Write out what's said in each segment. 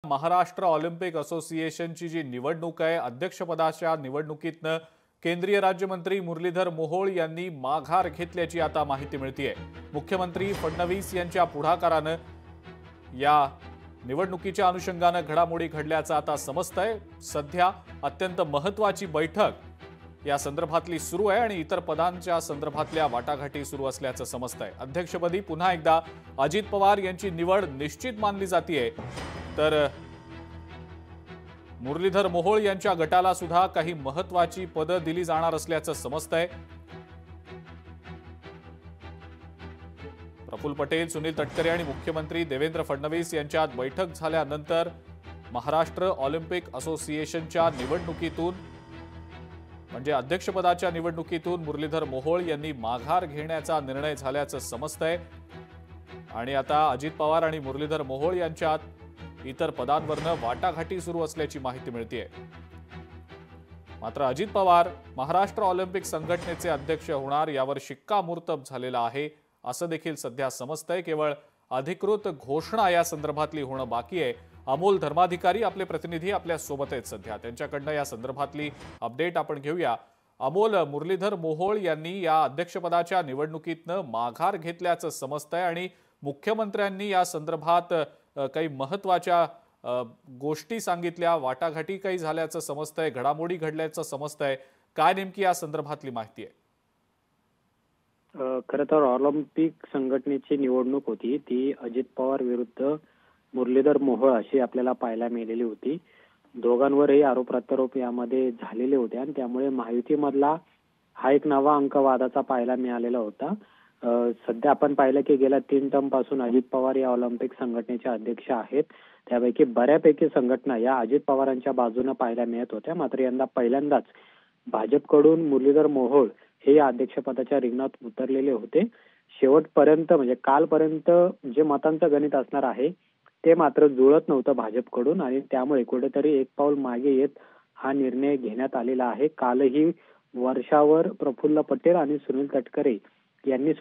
Maharashtra Olympic असोसिएशनची जी निवडणूक आहे, अध्यक्षपदाच्या निवडणुकीतनं केंद्रीय राज्यमंत्री मुरलीधर मोहोळ यांनी माघार घेतल्याची आता माहिती मिळतेय। मुख्यमंत्री फडणवीस यांच्या पुढाकारानं या निवडणुकीच्या अनुषंगानं घडामोडी घडल्याचं आता समजतंय। सध्या अत्यंत महत्त्वाची बैठक या संदर्भातली सुरू आहे आणि इतर पदांच्या संदर्भातल्या वाटाघाटी सुरू असल्याचं समजतंय। अध्यक्षपदी पुन्हा एकदा अजित पवार यांची निवड निश्चित मानली जातेय, तर मुरलीधर मोहोळ यांच्या गटाला सुद्धा काही महत्त्वाची पदं दिली जाणार असल्याचं समजतंय। प्रफुल्ल पटेल, सुनील तटकरे आणि मुख्यमंत्री देवेंद्र फडणवीस यांच्यात बैठक झाल्यानंतर महाराष्ट्र ऑलिम्पिक असोसिएशनच्या निवडणुकीतून म्हणजे अध्यक्षपदाच्या निवडणुकीतून मुरलीधर मोहोळ यांनी माघार घेण्याचा निर्णय झाल्याचं समजतंय आणि आता अजित पवार आणि मुरलीधर मोहोळ यांच्यात इतर पदांवरनं वाटाघाटी सुरू असल्याची माहिती मिळतेय। मात्र अजित पवार महाराष्ट्र ऑलिम्पिक संघटनेचे अध्यक्ष होणार यावर शिक्कामोर्तब झालेला आहे असं देखील सध्या समजतंय। केवळ अधिकृत घोषणा या संदर्भातली होणं बाकी आहे। अमोल धर्माधिकारी आपले प्रतिनिधी आपल्या सोबत आहेत सध्या, त्यांच्याकडनं या संदर्भातली अपडेट आपण घेऊया। अमोल, मुरलीधर मोहोळ यांनी या अध्यक्षपदाच्या निवडणुकीतनं माघार घेतल्याचं समजतंय आणि मुख्यमंत्र्यांनी या संदर्भात काही महत्त्वाच्या गोष्टी सांगितल्या, वाटाघाटी काही झाल्याचं समजतंय, घडामोडी घडल्याचं समजतंय। काय नेमकी या संदर्भातली माहिती आहे? खरं तर ऑलिम्पिक संघटनेची निवडणूक होती ती अजित पवार विरुद्ध मुरलीधर मोहोळ अशी आपल्याला पाहायला मिळालेली होती। दोघांवरही आरोप प्रत्यारोप यामध्ये झालेले होते आणि त्यामुळे महायुतीमधला हा एक नवा अंक वादाचा पाहायला मिळालेला होता। सध्या आपण पाहिलं की गेल्या 3 टर्म पासून अजित पवार या ऑलिम्पिक संघटनेचे अध्यक्ष आहेत। त्यापैकी बऱ्यापैकी संघटना या अजित पवारांच्या बाजूने पाहायला मिळत होत्या। मात्र यंदा पहिल्यांदाच भाजपकडून मुरलीधर मोहोळ हे या अध्यक्षपदाच्या रिंगणात उतरलेले होते। शेवटपर्यंत म्हणजे कालपर्यंत जे मतांचं गणित असणार आहे ते मात्र जुळत नव्हतं भाजपकडून आणि त्यामुळे कुठेतरी एक पाऊल मागे येत हा निर्णय घेण्यात आलेला आहे। कालही वर्षावर प्रफुल्ल पटेल आणि सुनील तटकरे यांनी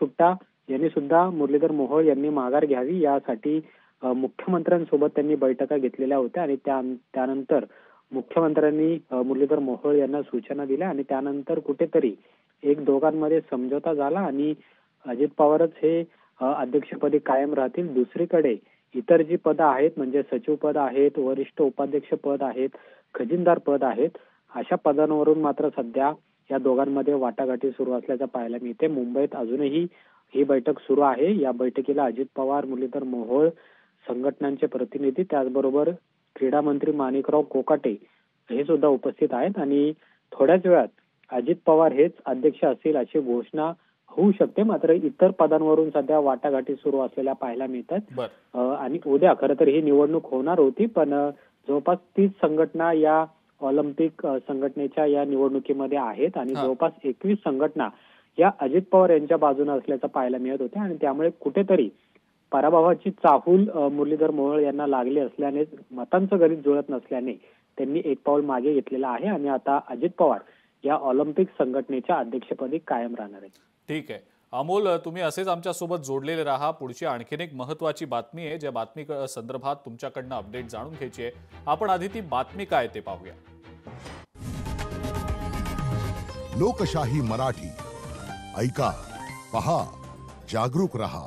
सुद्धा मुरलीधर मोहोळ यांनी माघार घ्यावी यासाठी मुख्यमंत्र्यांसोबत त्यांनी बैठका घेतलेल्या होत्या आणि त्यानंतर मुख्यमंत्र्यांनी मुरलीधर मोहोळ यांना सूचना दिल्या आणि त्यानंतर कुठेतरी एक दोघांमध्ये समझोता झाला आणि अजित पवारच हे अध्यक्षपदी कायम राहतील। दुसरीकडे इतर जी पद आहेत म्हणजे सचिव पद आहेत, वरिष्ठ उपाध्यक्ष पद आहेत, खजिनदार पद आहेत, अशा पदांवरून मात्र सध्या या दोघांमध्ये वाटाघाटी सुरू असल्याचं पाहायला मिळते। मुंबईत अजूनही ही बैठक सुरू आहे। या बैठकीला अजित पवार, मुरलीधर मोहोळ, संघटनांचे प्रतिनिधी, त्याचबरोबर क्रीडा मंत्री माणिकराव कोकाटे हे सुद्धा उपस्थित आहेत आणि थोड्याच वेळात अजित पवार हेच अध्यक्ष असतील अशी घोषणा होऊ शकते। मात्र इतर पदांवरून सध्या वाटाघाटी सुरू असलेल्या पाहायला मिळतात आणि उद्या खरं तर ही निवडणूक होणार होती, पण जवळपास 30 संघटना या ऑलिम्पिक संघटनेच्या या निवडणुकीमध्ये आहेत आणि जवळपास 21 संघटना या अजित पवार यांच्या बाजूने असल्याचं पाहायला मिळत होते आणि त्यामुळे कुठेतरी पराभवाची चाहूल मुरलीधर मोहोळ यांना लागली असल्याने मतांचं गणित जुळत नसल्याने त्यांनी एक पाऊल मागे घेतलेलं आहे आणि आता अजित पवार या ऑलिम्पिक संघटनेच्या अध्यक्षपदी कायम राहणार आहेत। ठीक आहे अमोल, तुम्ही असेच आमच्या सोबत जोडलेले राहा। पुढची आणखीन एक महत्त्वाची बातमी आहे, ज्या बातमी संदर्भात तुमच्याकडनं अपडेट जाणून घ्यायची आहे। आपण आधी ती बातमी काय ते पाहूया। लोकशाही मराठी ऐका, पहा, जागरूक रहा।